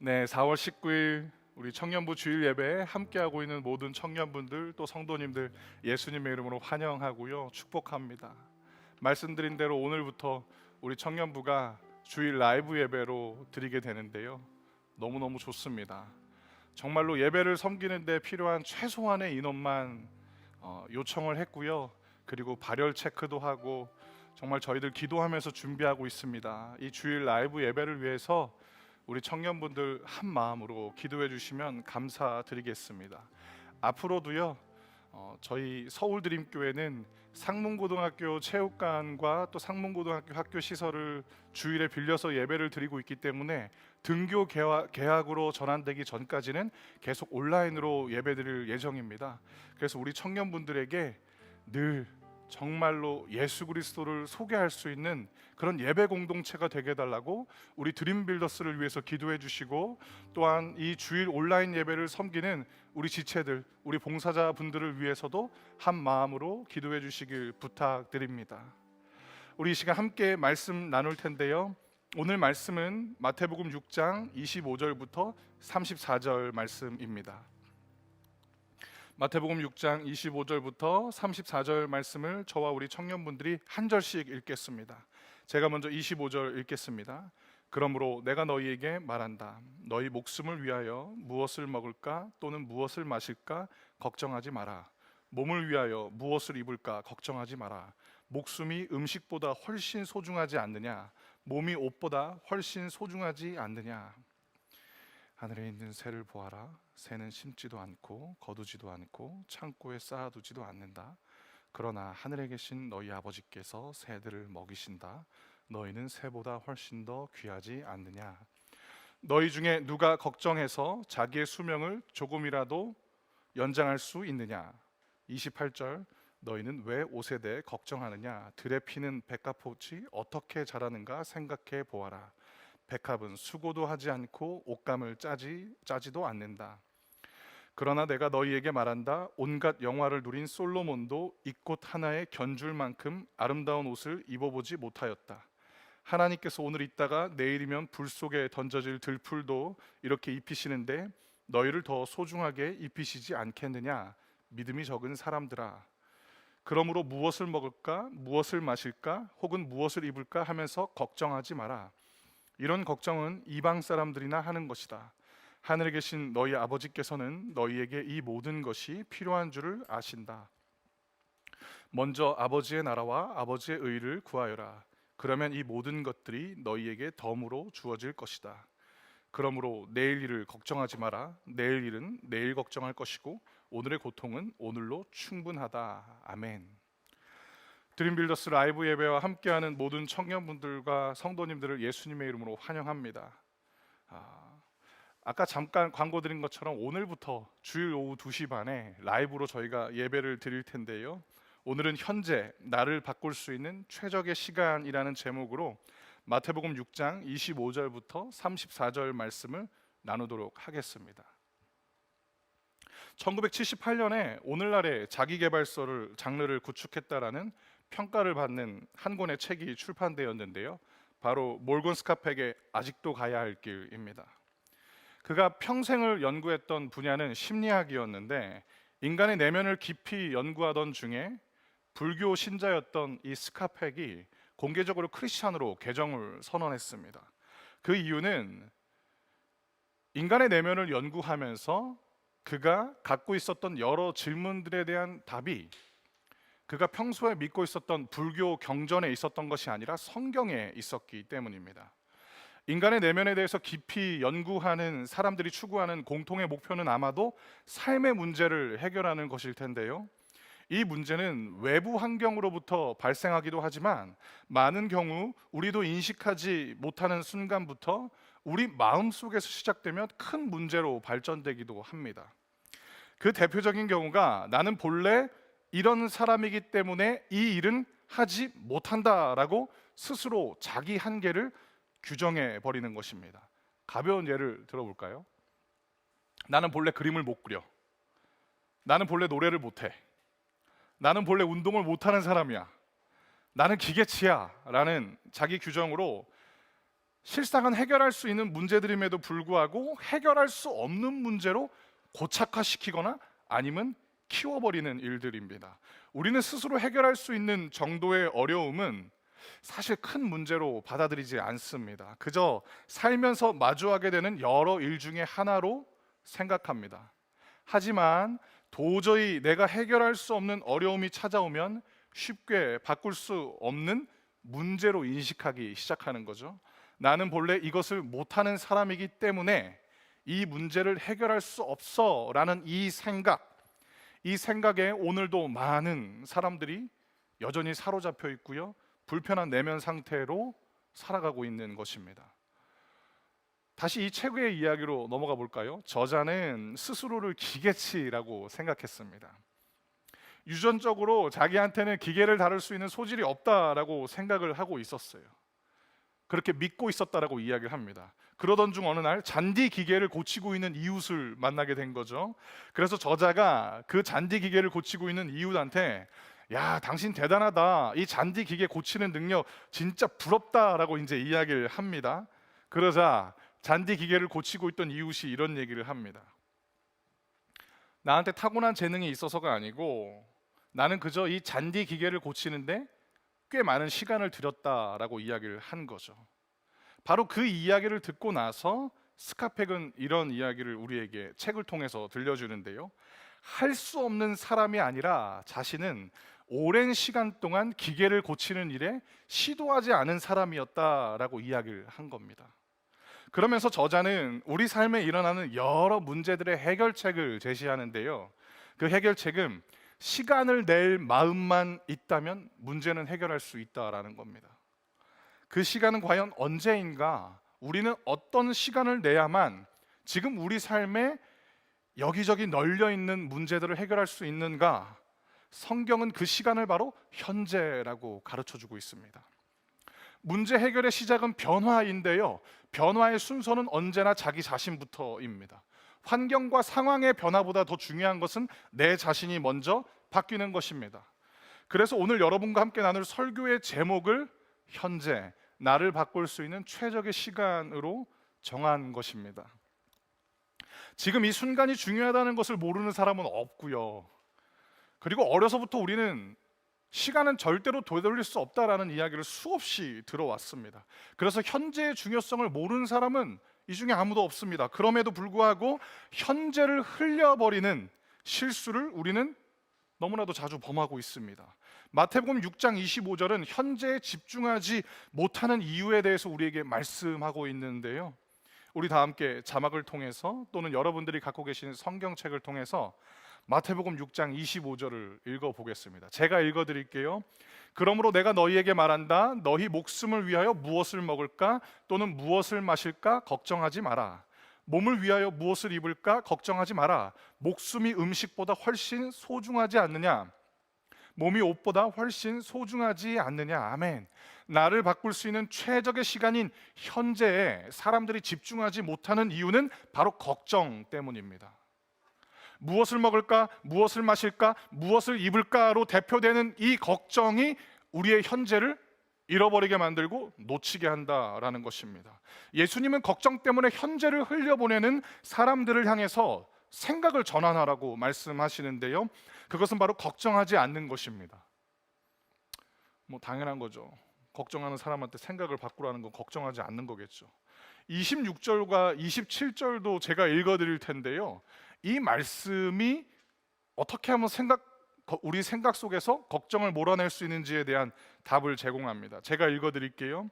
네, 4월 19일 우리 청년부 주일 예배에 함께하고 있는 모든 청년분들 또 성도님들 예수님의 이름으로 환영하고요, 축복합니다. 말씀드린 대로 오늘부터 우리 청년부가 주일 라이브 예배로 드리게 되는데요, 너무너무 좋습니다. 정말로 예배를 섬기는 데 필요한 최소한의 인원만 요청을 했고요, 그리고 발열 체크도 하고 정말 저희들 기도하면서 준비하고 있습니다. 이 주일 라이브 예배를 위해서 우리 청년분들 한 마음으로 기도해 주시면 감사드리겠습니다. 앞으로도요, 저희 서울드림교회는 상문고등학교 체육관과 또 상문고등학교 학교 시설을 주일에 빌려서 예배를 드리고 있기 때문에 등교 개학으로 전환되기 전까지는 계속 온라인으로 예배드릴 예정입니다. 그래서 우리 청년분들에게 늘 정말로 예수 그리스도를 소개할 수 있는 그런 예배 공동체가 되게 해달라고 우리 드림빌더스를 위해서 기도해 주시고, 또한 이 주일 온라인 예배를 섬기는 우리 지체들, 우리 봉사자분들을 위해서도 한 마음으로 기도해 주시길 부탁드립니다. 우리 이 시간 함께 말씀 나눌 텐데요, 오늘 말씀은 마태복음 6장 25절부터 34절 말씀입니다. 마태복음 6장 25절부터 34절 말씀을 저와 우리 청년분들이 한 절씩 읽겠습니다. 제가 먼저 25절 읽겠습니다. 그러므로 내가 너희에게 말한다. 너희 목숨을 위하여 무엇을 먹을까 또는 무엇을 마실까 걱정하지 마라. 몸을 위하여 무엇을 입을까 걱정하지 마라. 목숨이 음식보다 훨씬 소중하지 않느냐? 몸이 옷보다 훨씬 소중하지 않느냐? 하늘에 있는 새를 보아라. 새는 심지도 않고 거두지도 않고 창고에 쌓아두지도 않는다. 그러나 하늘에 계신 너희 아버지께서 새들을 먹이신다. 너희는 새보다 훨씬 더 귀하지 않느냐? 너희 중에 누가 걱정해서 자기의 수명을 조금이라도 연장할 수 있느냐? 28절, 너희는 왜 옷에 대해 걱정하느냐? 들에 피는 백합꽃이 어떻게 자라는가 생각해 보아라. 백합은 수고도 하지 않고 옷감을 짜지도 않는다. 그러나 내가 너희에게 말한다. 온갖 영화를 누린 솔로몬도 이 꽃 하나에 견줄 만큼 아름다운 옷을 입어보지 못하였다. 하나님께서 오늘 있다가 내일이면 불 속에 던져질 들풀도 이렇게 입히시는데 너희를 더 소중하게 입히시지 않겠느냐? 믿음이 적은 사람들아. 그러므로 무엇을 먹을까, 무엇을 마실까, 혹은 무엇을 입을까 하면서 걱정하지 마라. 이런 걱정은 이방 사람들이나 하는 것이다. 하늘에 계신 너희 아버지께서는 너희에게 이 모든 것이 필요한 줄을 아신다. 먼저 아버지의 나라와 아버지의 의를 구하여라. 그러면 이 모든 것들이 너희에게 덤으로 주어질 것이다. 그러므로 내일 일을 걱정하지 마라. 내일 일은 내일 걱정할 것이고 오늘의 고통은 오늘로 충분하다. 아멘. 드림빌더스 라이브 예배와 함께하는 모든 청년분들과 성도님들을 예수님의 이름으로 환영합니다. 아까 잠깐 광고 드린 것처럼 오늘부터 주일 오후 2시 반에 라이브로 저희가 예배를 드릴 텐데요, 오늘은 현재 나를 바꿀 수 있는 최적의 시간이라는 제목으로 마태복음 6장 25절부터 34절 말씀을 나누도록 하겠습니다. 1978년에 오늘날의 자기계발서를 장르를 구축했다라는 평가를 받는 한 권의 책이 출판되었는데요, 바로 몰건 스카펙의 아직도 가야 할 길입니다. 그가 평생을 연구했던 분야는 심리학이었는데 인간의 내면을 깊이 연구하던 중에 불교 신자였던 이 스카펙이 공개적으로 크리스찬으로 개종을 선언했습니다. 그 이유는 인간의 내면을 연구하면서 그가 갖고 있었던 여러 질문들에 대한 답이 그가 평소에 믿고 있었던 불교 경전에 있었던 것이 아니라 성경에 있었기 때문입니다. 인간의 내면에 대해서 깊이 연구하는 사람들이 추구하는 공통의 목표는 아마도 삶의 문제를 해결하는 것일 텐데요, 이 문제는 외부 환경으로부터 발생하기도 하지만 많은 경우 우리도 인식하지 못하는 순간부터 우리 마음속에서 시작되며 큰 문제로 발전되기도 합니다. 그 대표적인 경우가 나는 본래 이런 사람이기 때문에 이 일은 하지 못한다라고 스스로 자기 한계를 규정해 버리는 것입니다. 가벼운 예를 들어볼까요? 나는 본래 그림을 못 그려. 나는 본래 노래를 못해. 나는 본래 운동을 못하는 사람이야. 나는 기계치야 라는 자기 규정으로 실상은 해결할 수 있는 문제들임에도 불구하고 해결할 수 없는 문제로 고착화시키거나 아니면 키워버리는 일들입니다. 우리는 스스로 해결할 수 있는 정도의 어려움은 사실 큰 문제로 받아들이지 않습니다. 그저 살면서 마주하게 되는 여러 일 중에 하나로 생각합니다. 하지만 도저히 내가 해결할 수 없는 어려움이 찾아오면 쉽게 바꿀 수 없는 문제로 인식하기 시작하는 거죠. 나는 본래 이것을 못하는 사람이기 때문에 이 문제를 해결할 수 없어 라는 이 생각에 오늘도 많은 사람들이 여전히 사로잡혀 있고요, 불편한 내면 상태로 살아가고 있는 것입니다. 다시 이 책의 이야기로 넘어가 볼까요? 저자는 스스로를 기계치라고 생각했습니다. 유전적으로 자기한테는 기계를 다룰 수 있는 소질이 없다라고 생각을 하고 있었어요. 그렇게 믿고 있었다라고 이야기를 합니다. 그러던 중 어느 날 잔디 기계를 고치고 있는 이웃을 만나게 된 거죠. 그래서 저자가 그 잔디 기계를 고치고 있는 이웃한테 야, 당신 대단하다. 이 잔디 기계 고치는 능력 진짜 부럽다라고 이제 이야기를 합니다. 그러자 잔디 기계를 고치고 있던 이웃이 이런 얘기를 합니다. 나한테 타고난 재능이 있어서가 아니고 나는 그저 이 잔디 기계를 고치는데 꽤 많은 시간을 들였다라고 이야기를 한 거죠. 바로 그 이야기를 듣고 나서 스카펙은 이런 이야기를 우리에게 책을 통해서 들려주는데요. 할 수 없는 사람이 아니라 자신은 오랜 시간 동안 기계를 고치는 일에 시도하지 않은 사람이었다라고 이야기를 한 겁니다. 그러면서 저자는 우리 삶에 일어나는 여러 문제들의 해결책을 제시하는데요. 그 해결책은 시간을 낼 마음만 있다면 문제는 해결할 수 있다라는 겁니다. 그 시간은 과연 언제인가? 우리는 어떤 시간을 내야만 지금 우리 삶에 여기저기 널려 있는 문제들을 해결할 수 있는가? 성경은 그 시간을 바로 현재라고 가르쳐 주고 있습니다. 문제 해결의 시작은 변화인데요, 변화의 순서는 언제나 자기 자신부터입니다. 환경과 상황의 변화보다 더 중요한 것은 내 자신이 먼저 바뀌는 것입니다. 그래서 오늘 여러분과 함께 나눌 설교의 제목을 현재, 나를 바꿀 수 있는 최적의 시간으로 정한 것입니다. 지금 이 순간이 중요하다는 것을 모르는 사람은 없고요, 그리고 어려서부터 우리는 시간은 절대로 되돌릴 수 없다라는 이야기를 수없이 들어왔습니다. 그래서 현재의 중요성을 모르는 사람은 이 중에 아무도 없습니다. 그럼에도 불구하고 현재를 흘려버리는 실수를 우리는 너무나도 자주 범하고 있습니다. 마태복음 6장 25절은 현재에 집중하지 못하는 이유에 대해서 우리에게 말씀하고 있는데요, 우리 다 함께 자막을 통해서 또는 여러분들이 갖고 계신 성경책을 통해서 마태복음 6장 25절을 읽어보겠습니다. 제가 읽어드릴게요. 그러므로 내가 너희에게 말한다. 너희 목숨을 위하여 무엇을 먹을까 또는 무엇을 마실까 걱정하지 마라. 몸을 위하여 무엇을 입을까 걱정하지 마라. 목숨이 음식보다 훨씬 소중하지 않느냐? 몸이 옷보다 훨씬 소중하지 않느냐? 아멘. 나를 바꿀 수 있는 최적의 시간인 현재에 사람들이 집중하지 못하는 이유는 바로 걱정 때문입니다. 무엇을 먹을까, 무엇을 마실까, 무엇을 입을까로 대표되는 이 걱정이 우리의 현재를 잃어버리게 만들고 놓치게 한다라는 것입니다. 예수님은 걱정 때문에 현재를 흘려보내는 사람들을 향해서 생각을 전환하라고 말씀하시는데요, 그것은 바로 걱정하지 않는 것입니다. 당연한 거죠. 걱정하는 사람한테 생각을 바꾸라는 건 걱정하지 않는 거겠죠. 26절과 27절도 제가 읽어드릴 텐데요, 이 말씀이 어떻게 하면 우리 생각 속에서 걱정을 몰아낼 수 있는지에 대한 답을 제공합니다. 제가 읽어드릴게요.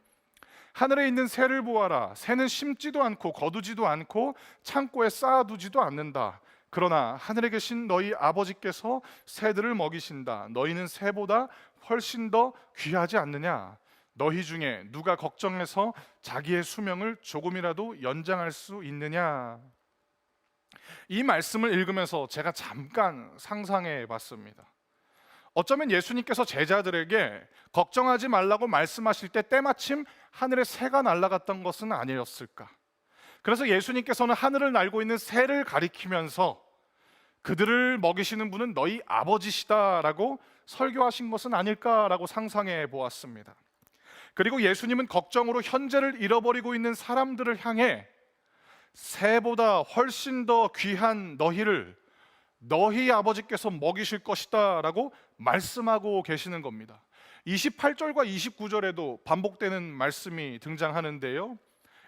하늘에 있는 새를 보아라. 새는 심지도 않고 거두지도 않고 창고에 쌓아두지도 않는다. 그러나 하늘에 계신 너희 아버지께서 새들을 먹이신다. 너희는 새보다 훨씬 더 귀하지 않느냐? 너희 중에 누가 걱정해서 자기의 수명을 조금이라도 연장할 수 있느냐? 이 말씀을 읽으면서 제가 잠깐 상상해 봤습니다. 어쩌면 예수님께서 제자들에게 걱정하지 말라고 말씀하실 때 때마침 하늘에 새가 날아갔던 것은 아니었을까? 그래서 예수님께서는 하늘을 날고 있는 새를 가리키면서 그들을 먹이시는 분은 너희 아버지시다라고 설교하신 것은 아닐까라고 상상해 보았습니다. 그리고 예수님은 걱정으로 현재를 잃어버리고 있는 사람들을 향해 새보다 훨씬 더 귀한 너희를 너희 아버지께서 먹이실 것이다 라고 말씀하고 계시는 겁니다. 28절과 29절에도 반복되는 말씀이 등장하는데요,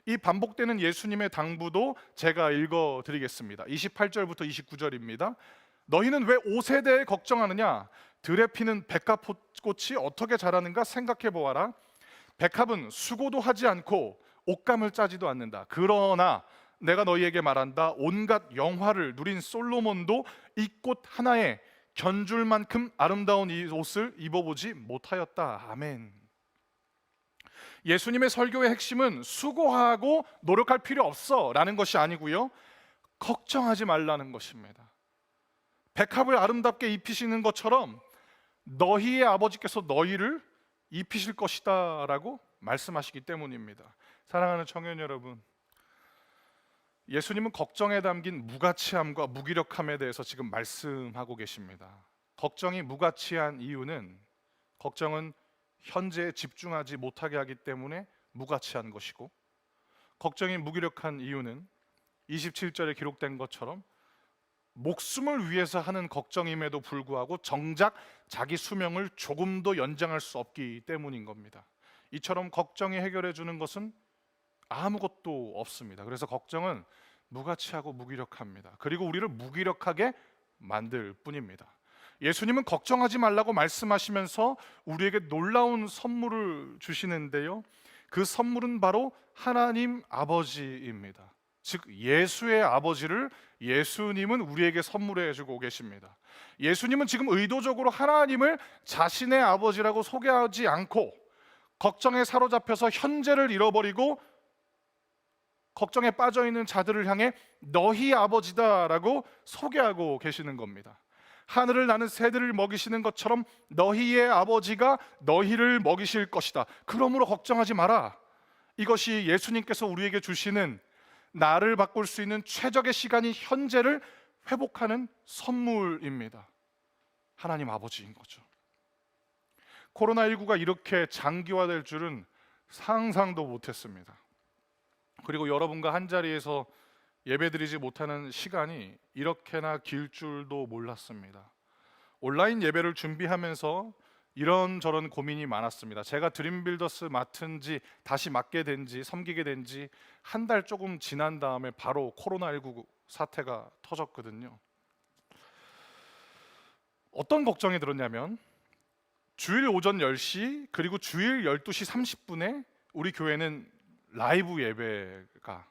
이 반복되는 예수님의 당부도 제가 읽어드리겠습니다. 28절부터 29절입니다. 너희는 왜 옷에 대해 걱정하느냐? 들에 피는 백합꽃이 어떻게 자라는가 생각해 보아라. 백합은 수고도 하지 않고 옷감을 짜지도 않는다. 그러나 내가 너희에게 말한다. 온갖 영화를 누린 솔로몬도 이 꽃 하나에 견줄 만큼 아름다운 이 옷을 입어보지 못하였다. 아멘. 예수님의 설교의 핵심은 수고하고 노력할 필요 없어 라는 것이 아니고요, 걱정하지 말라는 것입니다. 백합을 아름답게 입히시는 것처럼 너희의 아버지께서 너희를 입히실 것이다 라고 말씀하시기 때문입니다. 사랑하는 청년 여러분, 예수님은 걱정에 담긴 무가치함과 무기력함에 대해서 지금 말씀하고 계십니다. 걱정이 무가치한 이유는, 걱정은 현재에 집중하지 못하게 하기 때문에 무가치한 것이고, 걱정이 무기력한 이유는 27절에 기록된 것처럼 목숨을 위해서 하는 걱정임에도 불구하고 정작 자기 수명을 조금도 연장할 수 없기 때문인 겁니다. 이처럼 걱정이 해결해 주는 것은 아무것도 없습니다. 그래서 걱정은 무가치하고 무기력합니다. 그리고 우리를 무기력하게 만들 뿐입니다. 예수님은 걱정하지 말라고 말씀하시면서 우리에게 놀라운 선물을 주시는데요, 그 선물은 바로 하나님 아버지입니다. 즉 예수의 아버지를 예수님은 우리에게 선물해 주고 계십니다. 예수님은 지금 의도적으로 하나님을 자신의 아버지라고 소개하지 않고 걱정에 사로잡혀서 현재를 잃어버리고 걱정에 빠져있는 자들을 향해 너희 아버지다라고 소개하고 계시는 겁니다. 하늘을 나는 새들을 먹이시는 것처럼 너희의 아버지가 너희를 먹이실 것이다. 그러므로 걱정하지 마라. 이것이 예수님께서 우리에게 주시는 나를 바꿀 수 있는 최적의 시간이 현재를 회복하는 선물입니다. 하나님 아버지인 거죠. 코로나19가 이렇게 장기화될 줄은 상상도 못했습니다. 그리고 여러분과 한자리에서 예배드리지 못하는 시간이 이렇게나 길 줄도 몰랐습니다. 온라인 예배를 준비하면서 이런저런 고민이 많았습니다. 제가 드림빌더스 맡은 지, 다시 맡게 된 지, 섬기게 된 지 한 달 조금 지난 다음에 바로 코로나19 사태가 터졌거든요. 어떤 걱정이 들었냐면, 주일 오전 10시 그리고 주일 12시 30분에 우리 교회는 라이브 예배가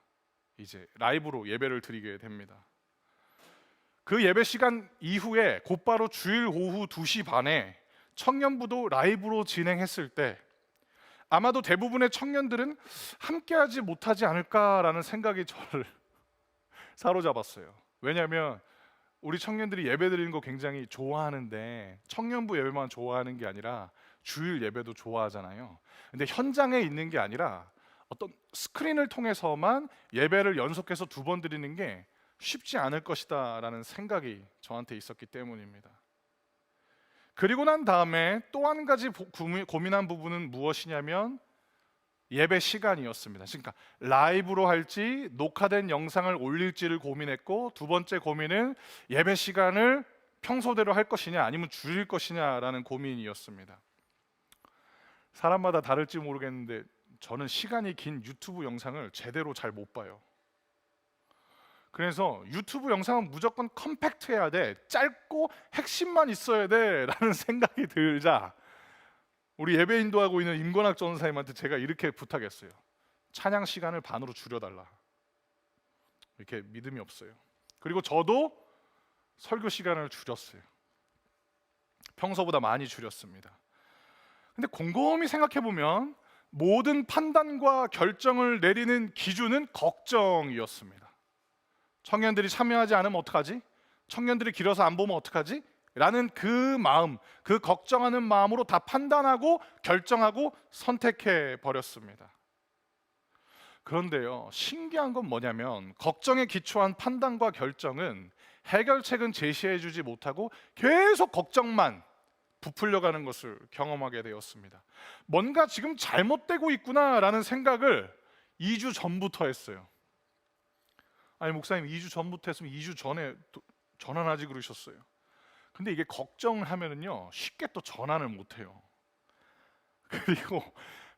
이제 라이브로 예배를 드리게 됩니다. 그 예배 시간 이후에 곧바로 주일 오후 2시 반에 청년부도 라이브로 진행했을 때 아마도 대부분의 청년들은 함께하지 못하지 않을까라는 생각이 저를 사로잡았어요. 왜냐하면 우리 청년들이 예배 드리는 거 굉장히 좋아하는데 청년부 예배만 좋아하는 게 아니라 주일 예배도 좋아하잖아요. 근데 현장에 있는 게 아니라 어떤 스크린을 통해서만 예배를 연속해서 2번 드리는 게 쉽지 않을 것이다 라는 생각이 저한테 있었기 때문입니다. 그리고 난 다음에 또 한 가지 고민한 부분은 무엇이냐면 예배 시간이었습니다. 그러니까 라이브로 할지 녹화된 영상을 올릴지를 고민했고, 두 번째 고민은 예배 시간을 평소대로 할 것이냐 아니면 줄일 것이냐라는 고민이었습니다. 사람마다 다를지 모르겠는데 저는 시간이 긴 유튜브 영상을 제대로 잘 못 봐요. 그래서 유튜브 영상은 무조건 컴팩트해야 돼, 짧고 핵심만 있어야 돼 라는 생각이 들자 우리 예배 인도하고 있는 임권학 전사님한테 제가 이렇게 부탁했어요. 찬양 시간을 반으로 줄여달라. 이렇게 믿음이 없어요. 그리고 저도 설교 시간을 줄였어요. 평소보다 많이 줄였습니다. 근데 곰곰이 생각해보면 모든 판단과 결정을 내리는 기준은 걱정이었습니다. 청년들이 참여하지 않으면 어떡하지? 청년들이 길어서 안 보면 어떡하지? 라는 그 마음, 그 걱정하는 마음으로 다 판단하고 결정하고 선택해 버렸습니다. 그런데요, 신기한 건 뭐냐면 걱정에 기초한 판단과 결정은 해결책은 제시해 주지 못하고 계속 걱정만, 부풀려가는 것을 경험하게 되었습니다. 뭔가 지금 잘못되고 있구나라는 생각을 2주 전부터 했어요. 아니 목사님 2주 전부터 했으면 2주 전에 전환하지 그러셨어요. 근데 이게 걱정하면은요 쉽게 또 전환을 못해요. 그리고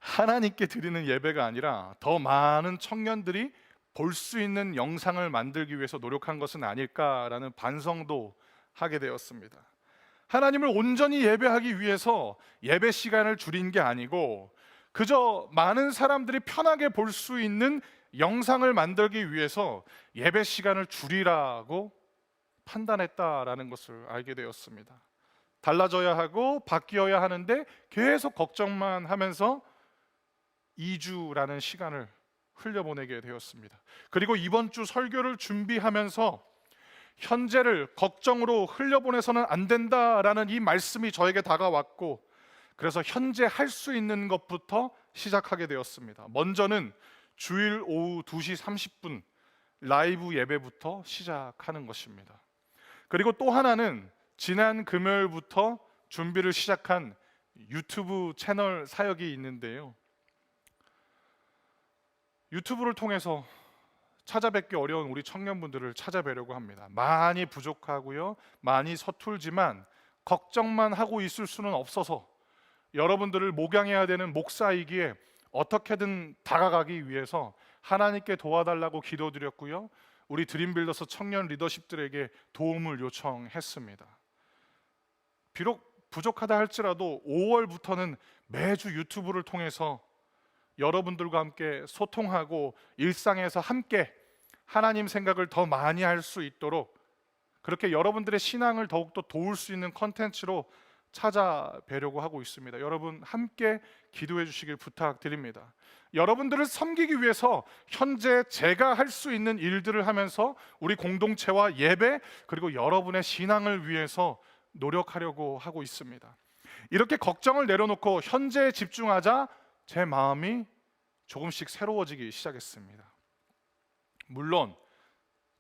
하나님께 드리는 예배가 아니라 더 많은 청년들이 볼 수 있는 영상을 만들기 위해서 노력한 것은 아닐까라는 반성도 하게 되었습니다. 하나님을 온전히 예배하기 위해서 예배 시간을 줄인 게 아니고 그저 많은 사람들이 편하게 볼 수 있는 영상을 만들기 위해서 예배 시간을 줄이라고 판단했다라는 것을 알게 되었습니다. 달라져야 하고 바뀌어야 하는데 계속 걱정만 하면서 2주라는 시간을 흘려보내게 되었습니다. 그리고 이번 주 설교를 준비하면서 현재를 걱정으로 흘려보내서는 안 된다라는 이 말씀이 저에게 다가왔고, 그래서 현재 할 수 있는 것부터 시작하게 되었습니다. 먼저는 주일 오후 2시 30분 라이브 예배부터 시작하는 것입니다. 그리고 또 하나는 지난 금요일부터 준비를 시작한 유튜브 채널 사역이 있는데요, 유튜브를 통해서 찾아뵙기 어려운 우리 청년분들을 찾아뵈려고 합니다. 많이 부족하고요, 많이 서툴지만 걱정만 하고 있을 수는 없어서 여러분들을 목양해야 되는 목사이기에 어떻게든 다가가기 위해서 하나님께 도와달라고 기도드렸고요, 우리 드림빌더스 청년 리더십들에게 도움을 요청했습니다. 비록 부족하다 할지라도 5월부터는 매주 유튜브를 통해서 여러분들과 함께 소통하고 일상에서 함께 하나님 생각을 더 많이 할 수 있도록, 그렇게 여러분들의 신앙을 더욱더 도울 수 있는 컨텐츠로 찾아뵈려고 하고 있습니다. 여러분 함께 기도해 주시길 부탁드립니다. 여러분들을 섬기기 위해서 현재 제가 할 수 있는 일들을 하면서 우리 공동체와 예배, 그리고 여러분의 신앙을 위해서 노력하려고 하고 있습니다. 이렇게 걱정을 내려놓고 현재에 집중하자 제 마음이 조금씩 새로워지기 시작했습니다. 물론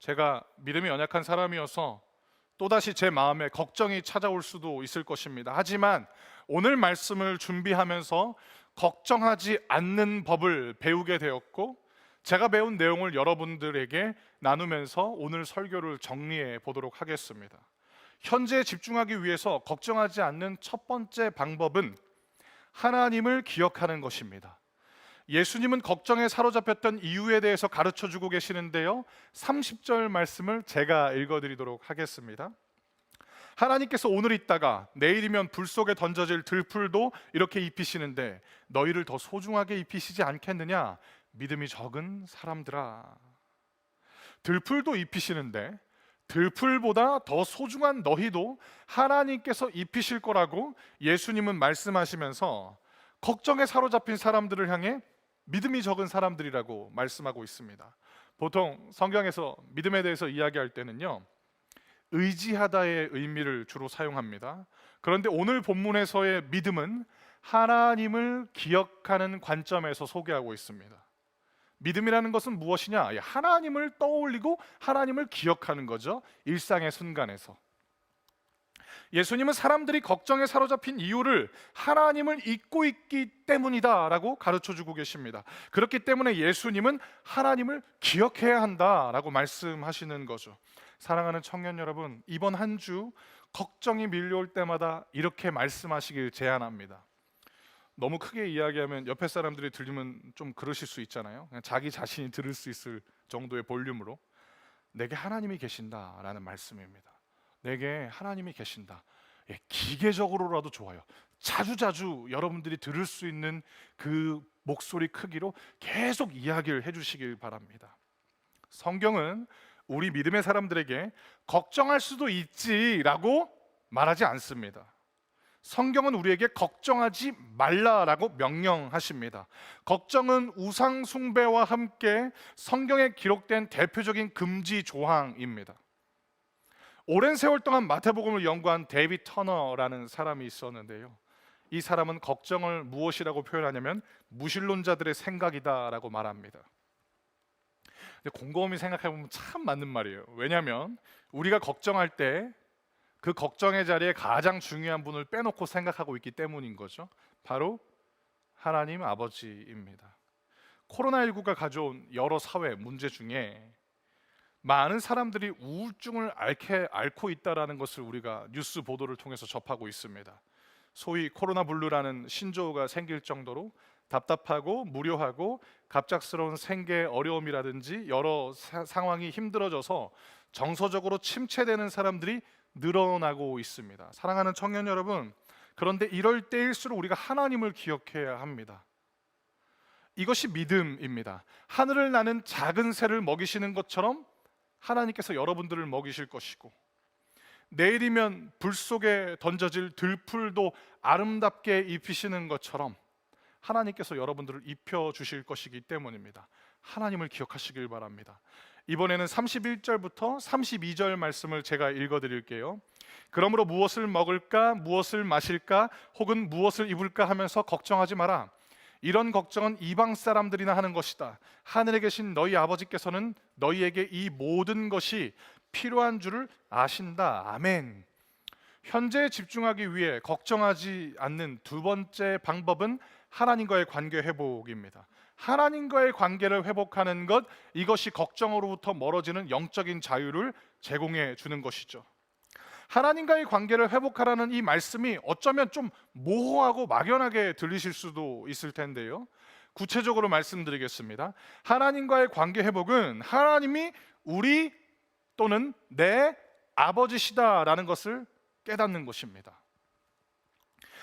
제가 믿음이 연약한 사람이어서 또다시 제 마음에 걱정이 찾아올 수도 있을 것입니다. 하지만 오늘 말씀을 준비하면서 걱정하지 않는 법을 배우게 되었고, 제가 배운 내용을 여러분들에게 나누면서 오늘 설교를 정리해 보도록 하겠습니다. 현재에 집중하기 위해서 걱정하지 않는 첫 번째 방법은 하나님을 기억하는 것입니다. 예수님은 걱정에 사로잡혔던 이유에 대해서 가르쳐 주고 계시는데요, 30절 말씀을 제가 읽어드리도록 하겠습니다. 하나님께서 오늘 있다가 내일이면 불 속에 던져질 들풀도 이렇게 입히시는데 너희를 더 소중하게 입히시지 않겠느냐, 믿음이 적은 사람들아. 들풀도 입히시는데 들풀보다 더 소중한 너희도 하나님께서 입히실 거라고 예수님은 말씀하시면서 걱정에 사로잡힌 사람들을 향해 믿음이 적은 사람들이라고 말씀하고 있습니다. 보통 성경에서 믿음에 대해서 이야기할 때는요, 의지하다의 의미를 주로 사용합니다. 그런데 오늘 본문에서의 믿음은 하나님을 기억하는 관점에서 소개하고 있습니다. 믿음이라는 것은 무엇이냐? 하나님을 떠올리고 하나님을 기억하는 거죠. 일상의 순간에서. 예수님은 사람들이 걱정에 사로잡힌 이유를 하나님을 잊고 있기 때문이다 라고 가르쳐 주고 계십니다. 그렇기 때문에 예수님은 하나님을 기억해야 한다 라고 말씀하시는 거죠. 사랑하는 청년 여러분, 이번 한 주 걱정이 밀려올 때마다 이렇게 말씀하시길 제안합니다. 너무 크게 이야기하면 옆에 사람들이 들리면 좀 그러실 수 있잖아요. 그냥 자기 자신이 들을 수 있을 정도의 볼륨으로, 내게 하나님이 계신다라는 말씀입니다. 내게 하나님이 계신다. 기계적으로라도 좋아요. 자주자주 여러분들이 들을 수 있는 그 목소리 크기로 계속 이야기를 해주시길 바랍니다. 성경은 우리 믿음의 사람들에게 걱정할 수도 있지라고 말하지 않습니다. 성경은 우리에게 걱정하지 말라라고 명령하십니다. 걱정은 우상 숭배와 함께 성경에 기록된 대표적인 금지 조항입니다. 오랜 세월 동안 마태복음을 연구한 데이빗 터너라는 사람이 있었는데요, 이 사람은 걱정을 무엇이라고 표현하냐면 무신론자들의 생각이다라고 말합니다. 근데 곰곰이 생각해보면 참 맞는 말이에요. 왜냐하면 우리가 걱정할 때 그 걱정의 자리에 가장 중요한 분을 빼놓고 생각하고 있기 때문인 거죠. 바로 하나님 아버지입니다. 코로나19가 가져온 여러 사회 문제 중에 많은 사람들이 우울증을 앓고 있다는 것을 우리가 뉴스 보도를 통해서 접하고 있습니다. 소위 코로나 블루라는 신조어가 생길 정도로 답답하고 무료하고 갑작스러운 생계 어려움이라든지 여러 상황이 힘들어져서 정서적으로 침체되는 사람들이 늘어나고 있습니다. 사랑하는 청년 여러분, 그런데 이럴 때일수록 우리가 하나님을 기억해야 합니다. 이것이 믿음입니다. 하늘을 나는 작은 새를 먹이시는 것처럼 하나님께서 여러분들을 먹이실 것이고, 내일이면 불 속에 던져질 들풀도 아름답게 입히시는 것처럼 하나님께서 여러분들을 입혀주실 것이기 때문입니다. 하나님을 기억하시길 바랍니다. 이번에는 31절부터 32절 말씀을 제가 읽어드릴게요. 그러므로 무엇을 먹을까, 무엇을 마실까, 혹은 무엇을 입을까 하면서 걱정하지 마라. 이런 걱정은 이방 사람들이나 하는 것이다. 하늘에 계신 너희 아버지께서는 너희에게 이 모든 것이 필요한 줄을 아신다. 아멘. 현재에 집중하기 위해 걱정하지 않는 두 번째 방법은 하나님과의 관계 회복입니다. 하나님과의 관계를 회복하는 것, 이것이 걱정으로부터 멀어지는 영적인 자유를 제공해 주는 것이죠. 하나님과의 관계를 회복하라는 이 말씀이 어쩌면 좀 모호하고 막연하게 들리실 수도 있을 텐데요. 구체적으로 말씀드리겠습니다. 하나님과의 관계 회복은 하나님이 우리 또는 내 아버지시다라는 것을 깨닫는 것입니다.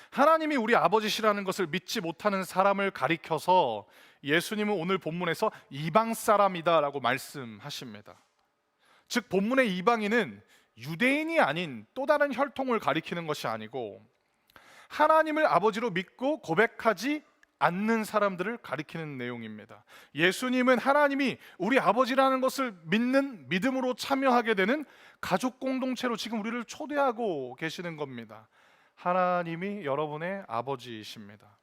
하나님이 우리 아버지시라는 것을 믿지 못하는 사람을 가리켜서 예수님은 오늘 본문에서 이방 사람이다라고 말씀하십니다. 즉 본문의 이방인은 유대인이 아닌 또 다른 혈통을 가리키는 것이 아니고 하나님을 아버지로 믿고 고백하지 않는 사람들을 가리키는 내용입니다. 예수님은 하나님이 우리 아버지라는 것을 믿는 믿음으로 참여하게 되는 가족 공동체로 지금 우리를 초대하고 계시는 겁니다. 하나님이 여러분의 아버지이십니다.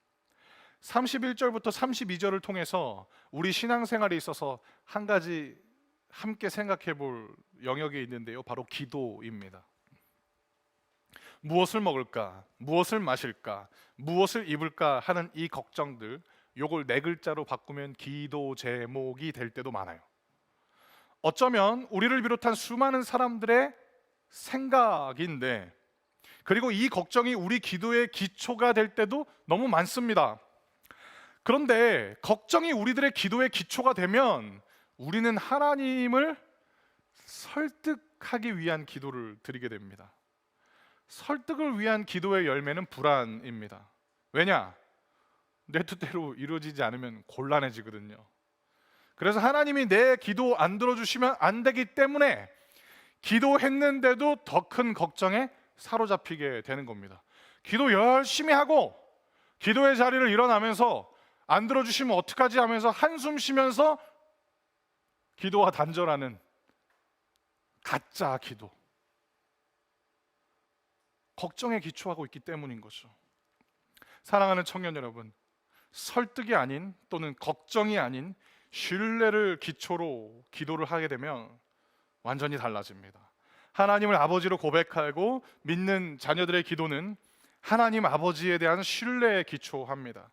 31절부터 32절을 통해서 우리 신앙생활에 있어서 한 가지 함께 생각해 볼 영역이 있는데요. 바로 기도입니다. 무엇을 먹을까? 무엇을 마실까? 무엇을 입을까? 하는 이 걱정들, 요걸 네 글자로 바꾸면 기도 제목이 될 때도 많아요. 어쩌면 우리를 비롯한 수많은 사람들의 생각인데, 그리고 이 걱정이 우리 기도의 기초가 될 때도 너무 많습니다. 그런데 걱정이 우리들의 기도의 기초가 되면 우리는 하나님을 설득하기 위한 기도를 드리게 됩니다. 설득을 위한 기도의 열매는 불안입니다. 왜냐? 내 뜻대로 이루어지지 않으면 곤란해지거든요. 그래서 하나님이 내 기도 안 들어주시면 안 되기 때문에 기도했는데도 더 큰 걱정에 사로잡히게 되는 겁니다. 기도 열심히 하고 기도의 자리를 일어나면서 안 들어주시면 어떡하지 하면서 한숨 쉬면서 기도와 단절하는 가짜 기도, 걱정에 기초하고 있기 때문인 거죠. 사랑하는 청년 여러분, 설득이 아닌 또는 걱정이 아닌 신뢰를 기초로 기도를 하게 되면 완전히 달라집니다. 하나님을 아버지로 고백하고 믿는 자녀들의 기도는 하나님 아버지에 대한 신뢰에 기초합니다.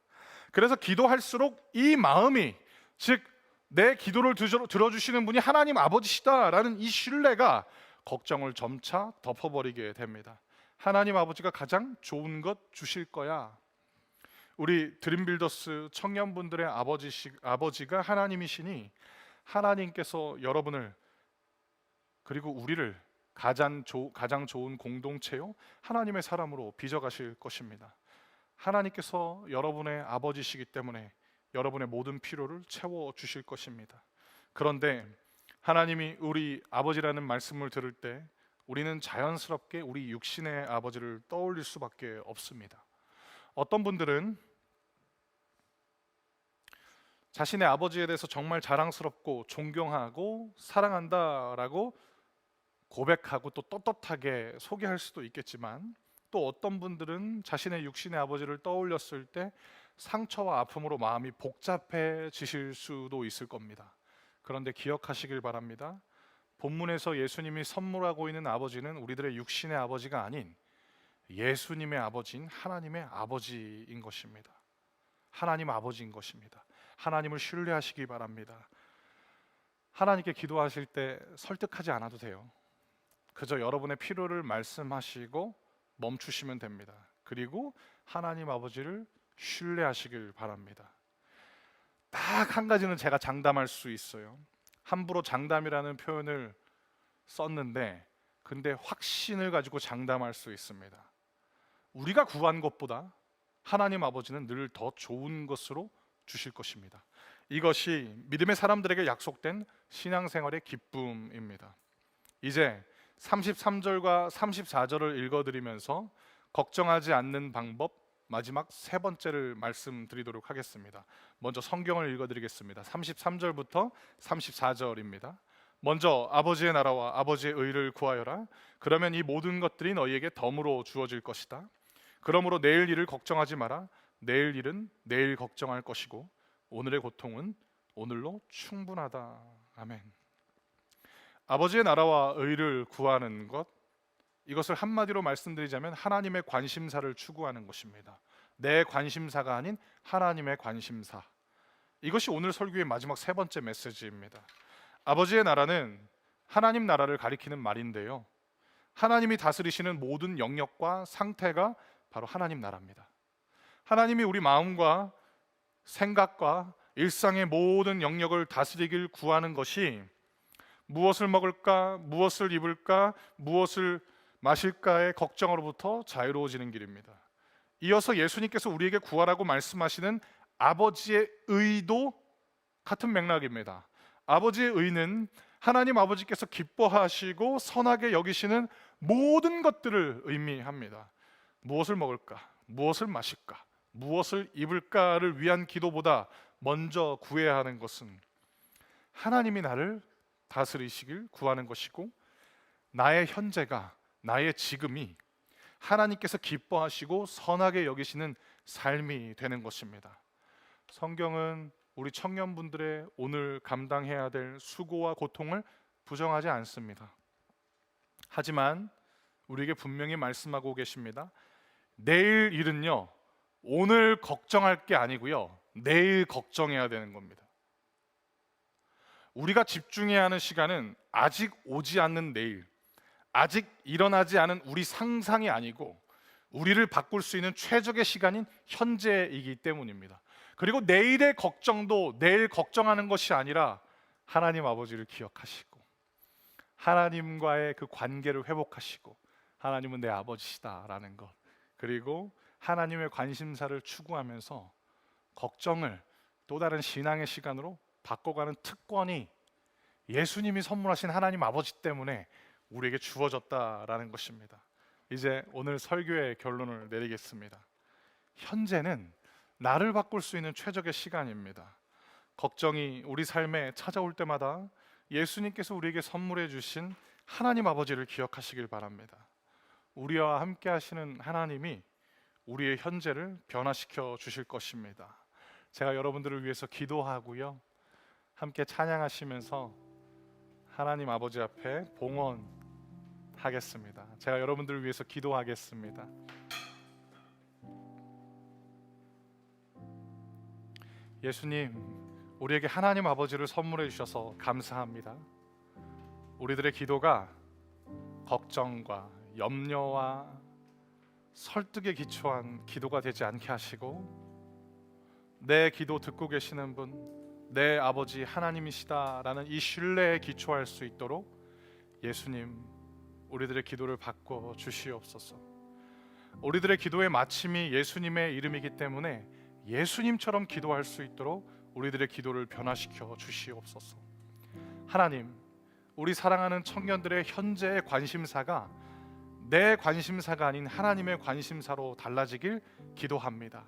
그래서 기도할수록 이 마음이, 즉 내 기도를 들어주시는 분이 하나님 아버지시다라는 이 신뢰가 걱정을 점차 덮어버리게 됩니다. 하나님 아버지가 가장 좋은 것 주실 거야. 우리 드림빌더스 청년분들의 아버지가 하나님이시니 하나님께서 여러분을 그리고 우리를 가장 좋은 공동체요 하나님의 사람으로 빚어가실 것입니다. 하나님께서 여러분의 아버지시기 때문에 여러분의 모든 필요를 채워주실 것입니다. 그런데 하나님이 우리 아버지라는 말씀을 들을 때 우리는 자연스럽게 우리 육신의 아버지를 떠올릴 수밖에 없습니다. 어떤 분들은 자신의 아버지에 대해서 정말 자랑스럽고 존경하고 사랑한다라고 고백하고 또 떳떳하게 소개할 수도 있겠지만, 또 어떤 분들은 자신의 육신의 아버지를 떠올렸을 때 상처와 아픔으로 마음이 복잡해지실 수도 있을 겁니다. 그런데 기억하시길 바랍니다. 본문에서 예수님이 선물하고 있는 아버지는 우리들의 육신의 아버지가 아닌 예수님의 아버지인 하나님의 아버지인 것입니다. 하나님 아버지인 것입니다. 하나님을 신뢰하시기 바랍니다. 하나님께 기도하실 때 설득하지 않아도 돼요. 그저 여러분의 필요를 말씀하시고 멈추시면 됩니다. 그리고 하나님 아버지를 신뢰하시길 바랍니다. 딱 한 가지는 제가 장담할 수 있어요. 함부로 장담이라는 표현을 썼는데 근데 확신을 가지고 장담할 수 있습니다. 우리가 구한 것보다 하나님 아버지는 늘 더 좋은 것으로 주실 것입니다. 이것이 믿음의 사람들에게 약속된 신앙생활의 기쁨입니다. 이제 33절과 34절을 읽어드리면서 걱정하지 않는 방법 마지막 세 번째를 말씀드리도록 하겠습니다. 먼저 성경을 읽어드리겠습니다. 33절부터 34절입니다. 먼저 아버지의 나라와 아버지의 의를 구하여라. 그러면 이 모든 것들이 너희에게 덤으로 주어질 것이다. 그러므로 내일 일을 걱정하지 마라. 내일 일은 내일 걱정할 것이고 오늘의 고통은 오늘로 충분하다. 아멘. 아버지의 나라와 의를 구하는 것, 이것을 한마디로 말씀드리자면 하나님의 관심사를 추구하는 것입니다. 내 관심사가 아닌 하나님의 관심사. 이것이 오늘 설교의 마지막 세 번째 메시지입니다. 아버지의 나라는 하나님 나라를 가리키는 말인데요, 하나님이 다스리시는 모든 영역과 상태가 바로 하나님 나라입니다. 하나님이 우리 마음과 생각과 일상의 모든 영역을 다스리길 구하는 것이 무엇을 먹을까, 무엇을 입을까, 무엇을 마실까의 걱정으로부터 자유로워지는 길입니다. 이어서 예수님께서 우리에게 구하라고 말씀하시는 아버지의 의도 같은 맥락입니다. 아버지의 의는 하나님 아버지께서 기뻐하시고 선하게 여기시는 모든 것들을 의미합니다. 무엇을 먹을까, 무엇을 마실까, 무엇을 입을까를 위한 기도보다 먼저 구해야 하는 것은 하나님이 나를 다스리시길 구하는 것이고, 나의 현재가, 나의 지금이 하나님께서 기뻐하시고 선하게 여기시는 삶이 되는 것입니다. 성경은 우리 청년분들의 오늘 감당해야 될 수고와 고통을 부정하지 않습니다. 하지만 우리에게 분명히 말씀하고 계십니다. 내일 일은요, 오늘 걱정할 게 아니고요, 내일 걱정해야 되는 겁니다. 우리가 집중해야 하는 시간은 아직 오지 않는 내일, 아직 일어나지 않은 우리 상상이 아니고 우리를 바꿀 수 있는 최적의 시간인 현재이기 때문입니다. 그리고 내일의 걱정도 내일 걱정하는 것이 아니라 하나님 아버지를 기억하시고 하나님과의 그 관계를 회복하시고 하나님은 내 아버지시다라는 것, 그리고 하나님의 관심사를 추구하면서 걱정을 또 다른 신앙의 시간으로 바꿔가는 특권이 예수님이 선물하신 하나님 아버지 때문에 우리에게 주어졌다라는 것입니다. 이제 오늘 설교의 결론을 내리겠습니다. 현재는 나를 바꿀 수 있는 최적의 시간입니다. 걱정이 우리 삶에 찾아올 때마다 예수님께서 우리에게 선물해 주신 하나님 아버지를 기억하시길 바랍니다. 우리와 함께 하시는 하나님이 우리의 현재를 변화시켜 주실 것입니다. 제가 여러분들을 위해서 기도하고요, 함께 찬양하시면서 하나님 아버지 앞에 봉헌하겠습니다. 제가 여러분들을 위해서 기도하겠습니다. 예수님, 우리에게 하나님 아버지를 선물해 주셔서 감사합니다. 우리들의 기도가 걱정과 염려와 설득에 기초한 기도가 되지 않게 하시고, 내 기도 듣고 계시는 분, 내 아버지 하나님이시다라는 이 신뢰에 기초할 수 있도록 예수님, 우리들의 기도를 바꿔 주시옵소서. 우리들의 기도의 마침이 예수님의 이름이기 때문에 예수님처럼 기도할 수 있도록 우리들의 기도를 변화시켜 주시옵소서. 하나님, 우리 사랑하는 청년들의 현재의 관심사가 내 관심사가 아닌 하나님의 관심사로 달라지길 기도합니다.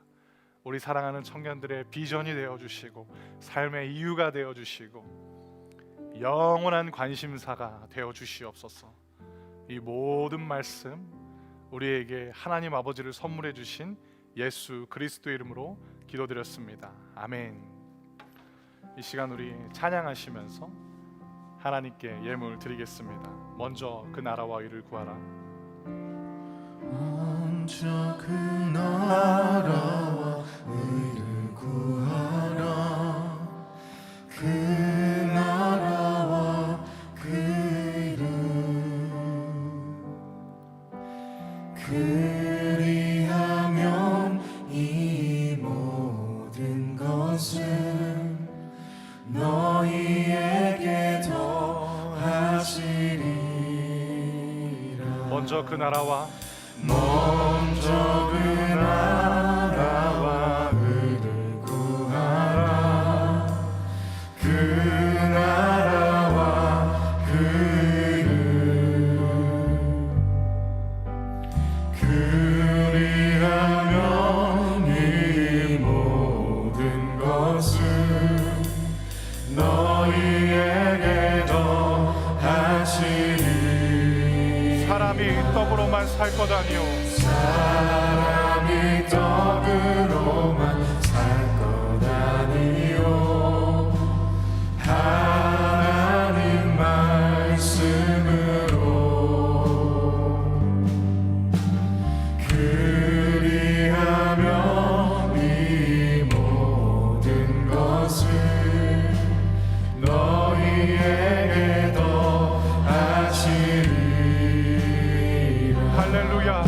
우리 사랑하는 청년들의 비전이 되어주시고 삶의 이유가 되어주시고 영원한 관심사가 되어주시옵소서. 이 모든 말씀 우리에게 하나님 아버지를 선물해 주신 예수 그리스도의 이름으로 기도드렸습니다. 아멘. 이 시간 우리 찬양하시면서 하나님께 예물 드리겠습니다. 먼저 그 나라와 의를 구하라. 먼저 그 나라와 의를 구하라. 그 나라와 그 의를 그리하면 이 모든 것은 너희에게 더하시리라. 먼저 그 나라와 먼저 그 나라와 의를 구하라. 그 나라와 그 의를 그리하면 이 모든 것은 너희에게 더하시리. 사람이 떡으로만 살 것 아니요 사람이 떡으로만 살 것 아니요 하나님 말씀으로 그리하면 이 모든 것을 너희에게 더하시리. 할렐루야.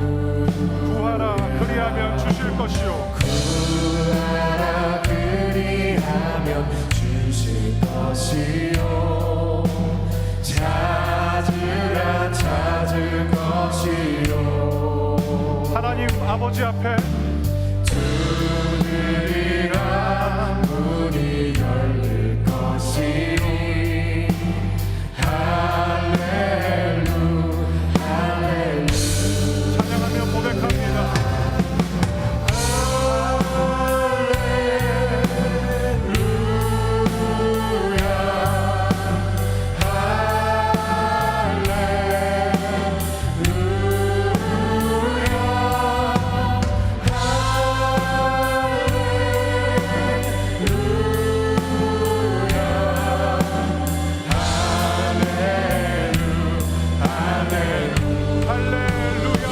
구하라 그리하면 주실 것이요 구하라 그리하면 주실 것이요 찾으라 찾을 것이요 하나님 아버지 앞에 두드리라 문이 열릴 것이니 할렐루 할렐루 찬양하며 고백합니다. 할렐루야.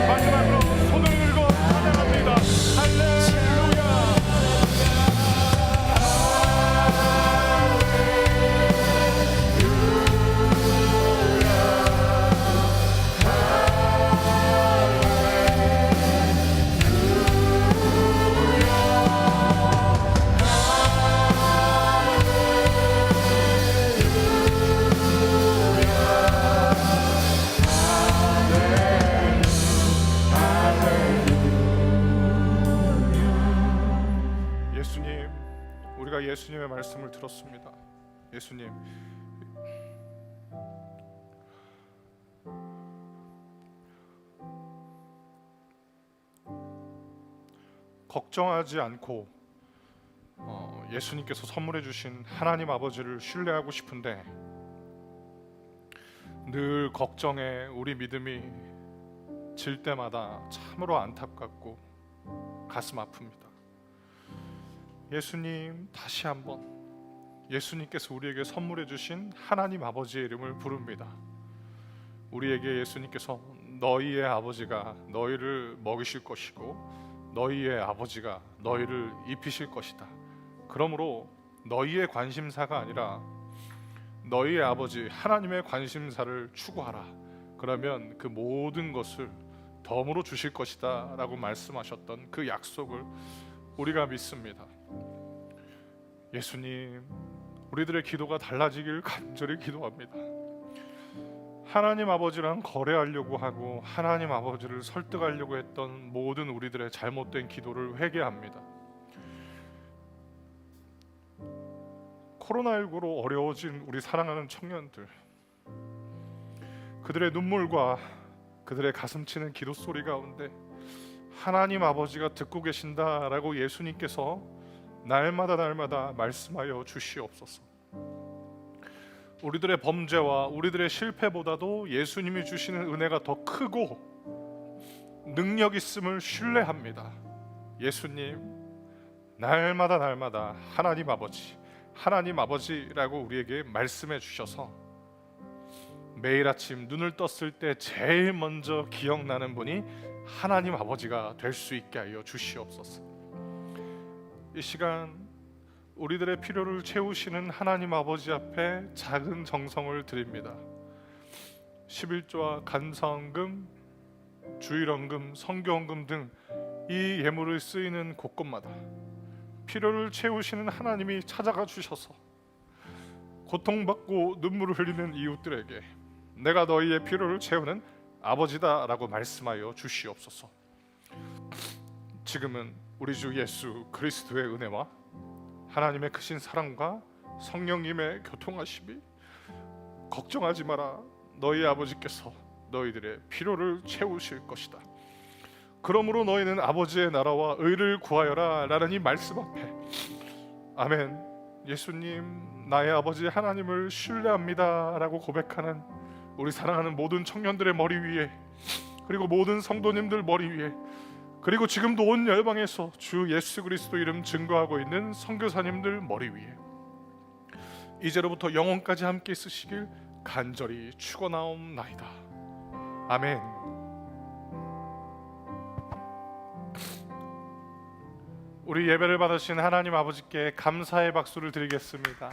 마지막으로 손을 들고 찬양합니다. 할렐루야. 예수님, 우리가 예수님의 말씀을 들었습니다. 예수님, 걱정하지 않고 예수님께서 선물해 주신 하나님 아버지를 신뢰하고 싶은데 늘 걱정에 우리 믿음이 질 때마다 참으로 안타깝고 가슴 아픕니다. 예수님, 다시 한번 예수님께서 우리에게 선물해 주신 하나님 아버지의 이름을 부릅니다. 우리에게 예수님께서 너희의 아버지가 너희를 먹이실 것이고 너희의 아버지가 너희를 입히실 것이다. 그러므로 너희의 관심사가 아니라 너희의 아버지 하나님의 관심사를 추구하라. 그러면 그 모든 것을 덤으로 주실 것이다 라고 말씀하셨던 그 약속을 우리가 믿습니다. 예수님, 우리들의 기도가 달라지길 간절히 기도합니다. 하나님 아버지랑 거래하려고 하고 하나님 아버지를 설득하려고 했던 모든 우리들의 잘못된 기도를 회개합니다. 코로나19로 어려워진 우리 사랑하는 청년들, 그들의 눈물과 그들의 가슴 치는 기도 소리 가운데 하나님 아버지가 듣고 계신다라고 예수님께서 날마다 말씀하여 주시옵소서. 우리들의 범죄와 우리들의 실패보다도 예수님이 주시는 은혜가 더 크고 능력 있음을 신뢰합니다. 예수님, 날마다 하나님 아버지라고 우리에게 말씀해 주셔서 매일 아침 눈을 떴을 때 제일 먼저 기억나는 분이 하나님 아버지가 될 수 있게 하여 주시옵소서. 이 시간 우리들의 필요를 채우시는 하나님 아버지 앞에 작은 정성을 드립니다. 11조와 간사헌금, 주일헌금, 성교헌금 등 이 예물을 쓰이는 곳곳마다 필요를 채우시는 하나님이 찾아가 주셔서 고통받고 눈물을 흘리는 이웃들에게 내가 너희의 필요를 채우는 아버지다라고 말씀하여 주시옵소서. 지금은 우리 주 예수 그리스도의 은혜와 하나님의 크신 사랑과 성령님의 교통하심이 걱정하지 마라, 너희 아버지께서 너희들의 필요를 채우실 것이다. 그러므로 너희는 아버지의 나라와 의를 구하여라 라는 이 말씀 앞에 아멘. 예수님, 나의 아버지 하나님을 신뢰합니다 라고 고백하는 우리 사랑하는 모든 청년들의 머리 위에, 그리고 모든 성도님들 머리 위에, 그리고 지금도 온 열방에서 주 예수 그리스도 이름 증거하고 있는 선교사님들 머리 위에 이제로부터 영원까지 함께 있으시길 간절히 축원하옵나이다. 아멘. 우리 예배를 받으신 하나님 아버지께 감사의 박수를 드리겠습니다.